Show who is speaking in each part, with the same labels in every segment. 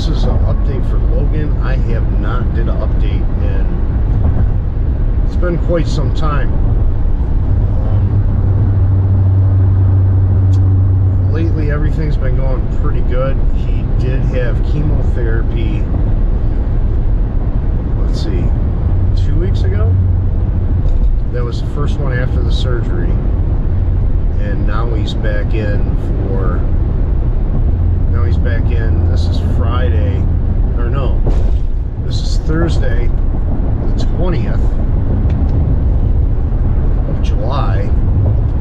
Speaker 1: this is an update for Logan. I have not did an update in, it's been quite some time. Lately everything's been going pretty good. He did have chemotherapy, let's see, 2 weeks ago. That was the first one after the surgery, and now he's back in for, this is Friday, or no, this is Thursday, the 20th of July,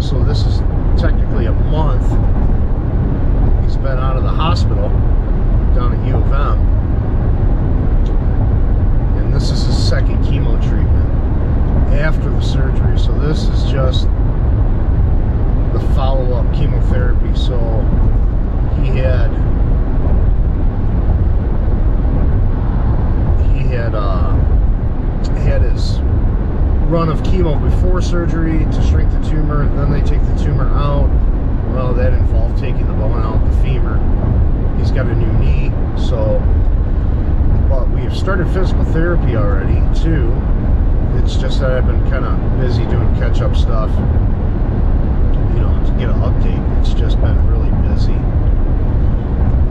Speaker 1: so this is technically a month he's been out of the hospital down at U of M, and this is his second chemo treatment after the surgery. So this is just the follow-up chemotherapy. So he had his run of chemo before surgery to shrink the tumor, then they take the tumor out. Well, that involved taking the bone out, the femur. He's got a new knee, so, but we have started physical therapy already too. It's just that I've been kind of busy doing catch-up stuff, you know, to get an update. It's just been really busy.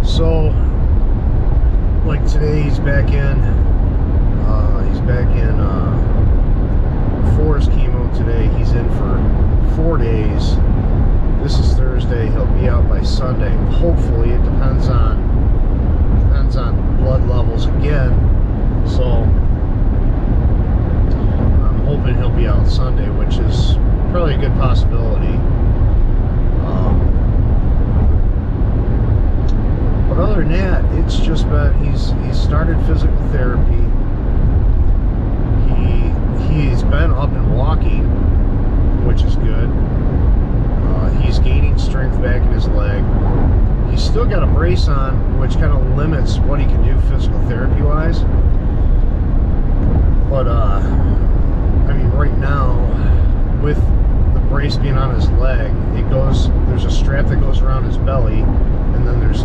Speaker 1: So, like today, he's back in for his chemo today. He's in for 4 days. This is Thursday. He'll be out by Sunday. Hopefully, it depends on blood levels again. So I'm hoping he'll be out Sunday, which is probably a good possibility. But other than that, it's just been, he's started physical therapy. He's been up and walking, which is good. He's gaining strength back in his leg. He's still got a brace on, which kind of limits what he can do physical therapy wise. But I mean, right now, with the brace being on his leg, there's a strap that goes around his belly, and then there's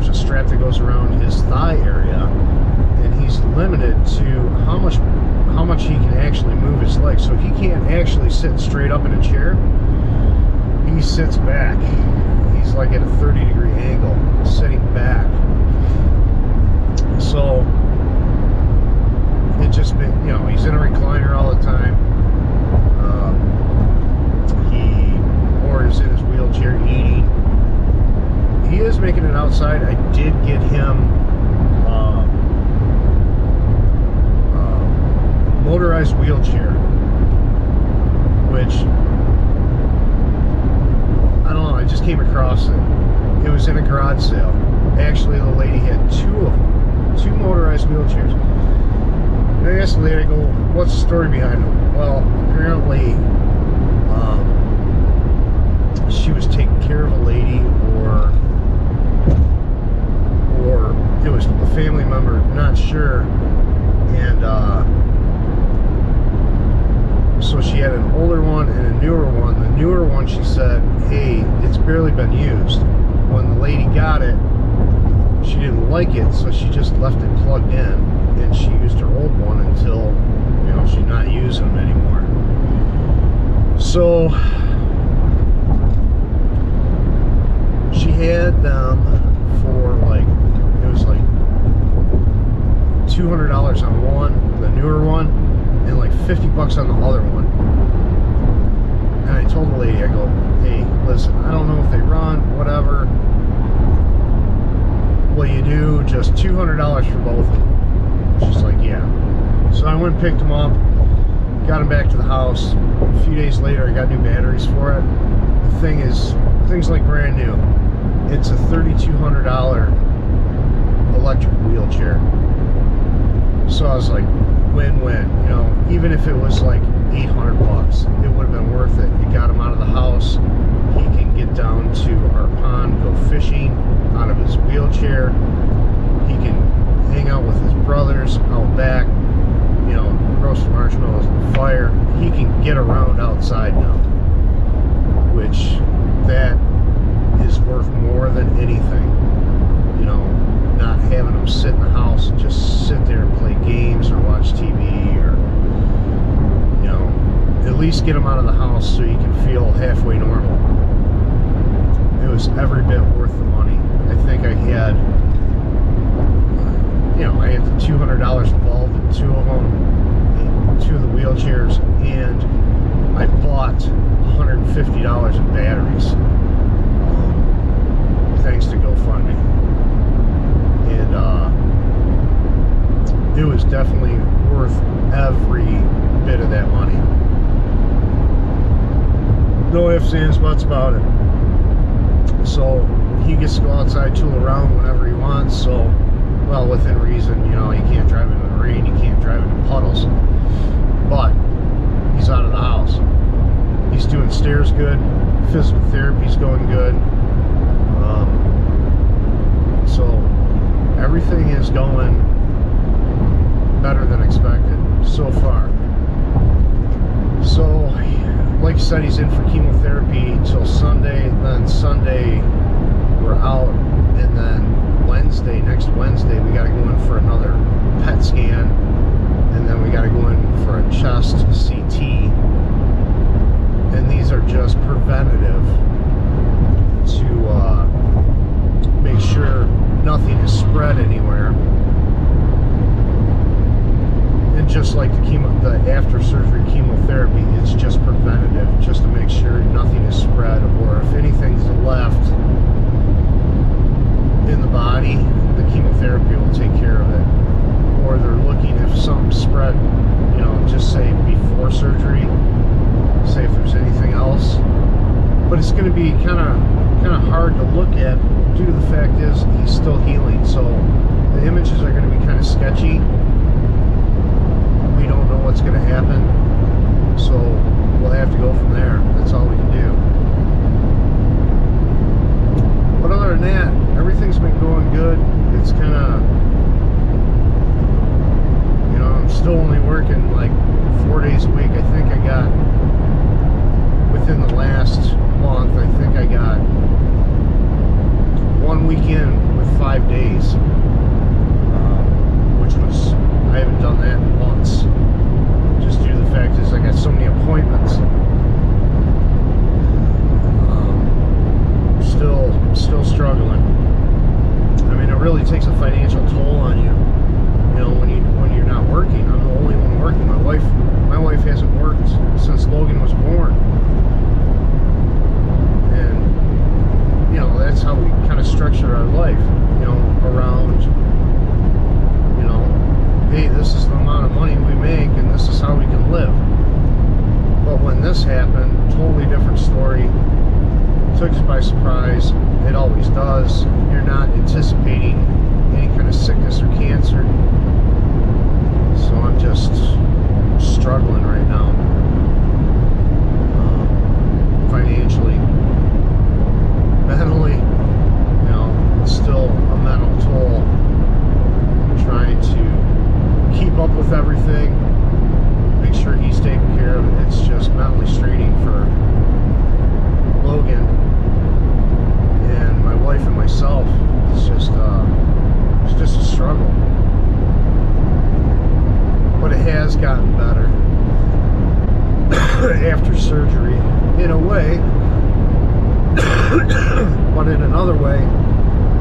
Speaker 1: a strap that goes around his thigh area, and he's limited to how much he can actually move his legs. So he can't actually sit straight up in a chair. He sits back. He's like at a 30-degree angle, sitting back. So it just been, you know, he's in a recliner all the time. Or is in his wheelchair eating. He is making it outside. I did get him motorized wheelchair, which I don't know, I just came across it. It was in a garage sale. Actually, the lady had two of them, two motorized wheelchairs. And I asked the lady, I go, what's the story behind them? Well, apparently she was taking care of a lady, or it was a family member, not sure, and so she had an older one and a newer one. The newer one, she said, hey, it's barely been used. When the lady got it, she didn't like it, so she just left it plugged in, and she used her old one until, you know, she's not using them anymore. So she had them for like, it was like $200 on one, the newer one, and like $50 on the other one. And I told the lady, I go, hey, listen, I don't know if they run, whatever. Will you do just $200 for both of them? She's like, yeah. So I went and picked them up, got them back to the house. A few days later, I got new batteries for it. The thing's like brand new. It's a $3,200 electric wheelchair. So I was like, win-win. You know, even if it was like $800, it would have been worth it. You got him out of the house. He can get down to our pond, go fishing out of his wheelchair. He can hang out with his brothers out back, you know, roast marshmallows on the fire. He can get around outside now, which that is worth more than anything. You know, not having him sitting just get him out of the house so you can feel halfway normal. It was every bit worth the money. I think I had, I had the $200 involved in two of them, two of the wheelchairs, and I bought $150 in batteries, thanks to GoFundMe. And it was definitely worth every bit of that money. No ifs, ands, buts about it. So he gets to go outside, tool around whenever he wants. So, well, within reason, you can't drive in the rain, you can't drive into puddles. But he's out of the house. He's doing stairs good. Physical therapy's going good. So everything is going better than expected so far. So, like I said, he's in for chemotherapy till Sunday. Then Sunday we're out, and then next Wednesday, we got to go in for another PET scan, and then we got to go in for a chest CT. And these are just preventative to make sure nothing is spread anywhere. And just like the after surgery chemotherapy, it's just preventative, just to make sure nothing is spread, or if anything's left in the body, the chemotherapy will take care of it. Or they're looking if something spread, just say before surgery, say if there's anything else. But it's going to be kind of hard to look at due to the fact is he's still healing. So the images are going to be kind of sketchy. We don't know what's going to happen. So we'll have to go from there. That's all we can do. But other than that, everything's been going good. It's kind of, I'm still only working like 4 days a week. I think I got, within the last month, I think I got 1 weekend with 5 days, which was, I haven't done that in months. Just due to the fact is I got so many appointments. Still struggling. I mean, it really takes a financial toll on you. When you're not working. I'm the only one working. My wife hasn't worked since Logan was born. And that's how we kind of structure our life. Around hey, this is the amount of money we make, and this is how we can live. But when this happened, totally different story. Took us by surprise. It always does. You're not anticipating any kind of sickness or cancer. So I'm just struggling right now, financially, mentally. It's still a mental toll. Trying to keep up with everything, make sure he's taken care of. It's just mentally straining for Logan and my wife and myself. It's just a struggle. But it has gotten better after surgery, in a way. But in another way,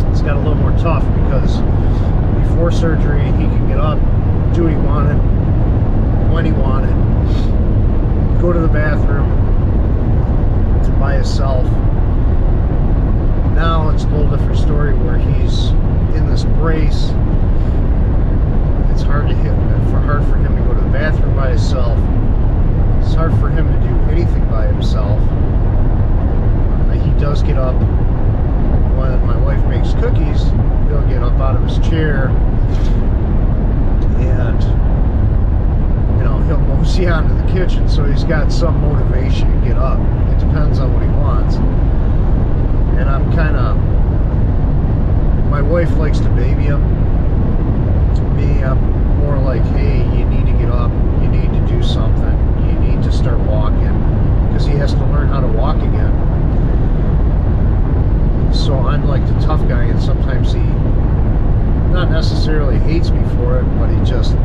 Speaker 1: it's got a little more tough, because before surgery he could get up, do what he wanted, when he wanted, go to the bathroom by himself. Now it's a little different story where he's in this brace. It's hard for him to go to the bathroom by himself. It's hard for him to do anything by himself. He does get up when my wife makes cookies. He'll get up out of his chair and he'll mosey on to the kitchen, so he's got some motivation to get up. It depends on what he wants. And my wife likes to baby him. Me, I'm more like, hey, you need to get up, you need to do something, you need to start walking, because he has to learn how to walk again. So I'm like the tough guy, and sometimes he not necessarily hates me for it, but he doesn't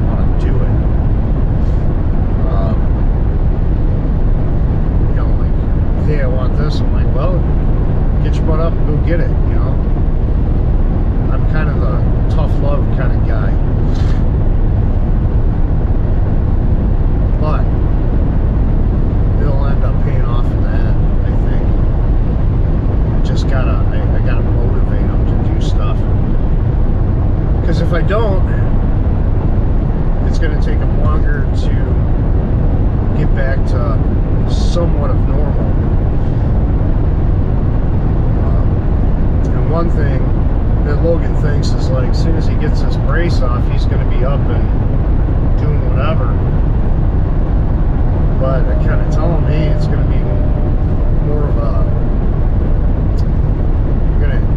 Speaker 1: want to do it. hey, I want this. I'm like, well, get your butt up and go get it, you know. I'm kind of the tough love kind of guy. But it'll end up paying off in that, I think. I gotta motivate them to do stuff. Because if I don't, it's gonna take them longer to get back to somewhat of normal. And one thing that Logan thinks is like, as soon as he gets this brace off, he's gonna be up and doing whatever. But I kind of tell him, hey, it's going to be more of a,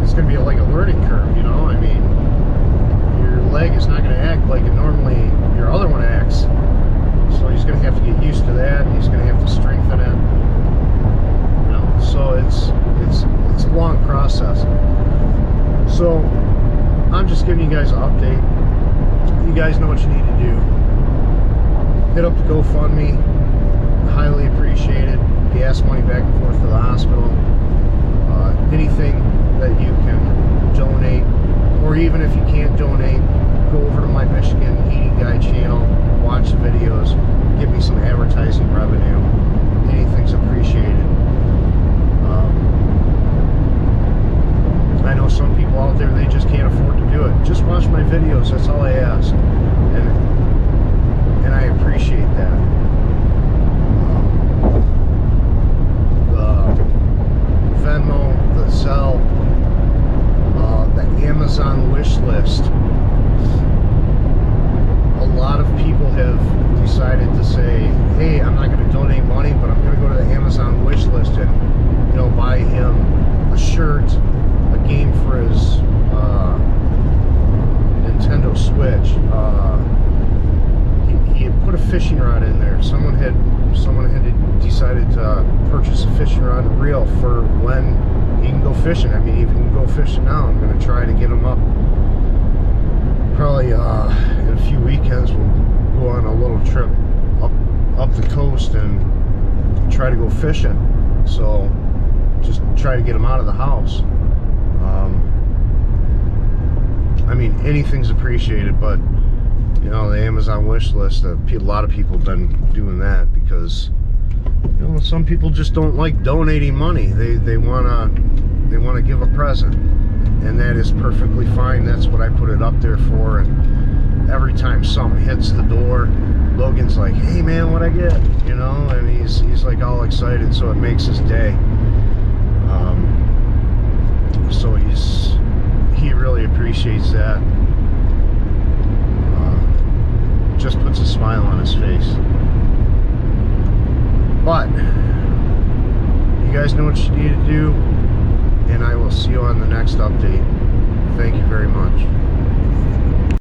Speaker 1: it's going to be like a learning curve, you know? I mean, your leg is not going to act like it normally, your other one acts. So he's going to have to get used to that, and he's going to have to strengthen it. You know, so it's a long process. So I'm just giving you guys an update. You guys know what you need to do. Hit up the GoFundMe. Highly appreciated. Gas money back and forth to the hospital. Anything that you can donate, or even if you can't donate, go over to my Michigan Heating Guy channel, watch the videos, give me some advertising revenue. Anything's appreciated. I know some people out there, they just can't afford to do it. Just watch my videos, that's all I ask. And I appreciate that. Venmo, the Zelle, the Amazon wish list. A lot of people have decided to say, hey, I'm not going to donate money, but I'm going to go to the Amazon wish list and, you know, buy him a shirt, a game for his Nintendo Switch. He had put a fishing rod in there. Someone had decided to purchase a fishing rod and reel for when he can go fishing. I mean, he can go fishing now. I'm going to try to get him up. Probably in a few weekends we'll go on a little trip up the coast and try to go fishing. So just try to get him out of the house. I mean, anything's appreciated, but you know, the Amazon wish list, a lot of people have been doing that because, you know, some people just don't like donating money. They wanna give a present, and that is perfectly fine. That's what I put it up there for. And every time something hits the door, Logan's like, "Hey man, what'd I get?" You know, and he's like all excited, so it makes his day. So he really appreciates that. Just puts a smile on his face. But you guys know what you need to do, and I will see you on the next update. Thank you very much.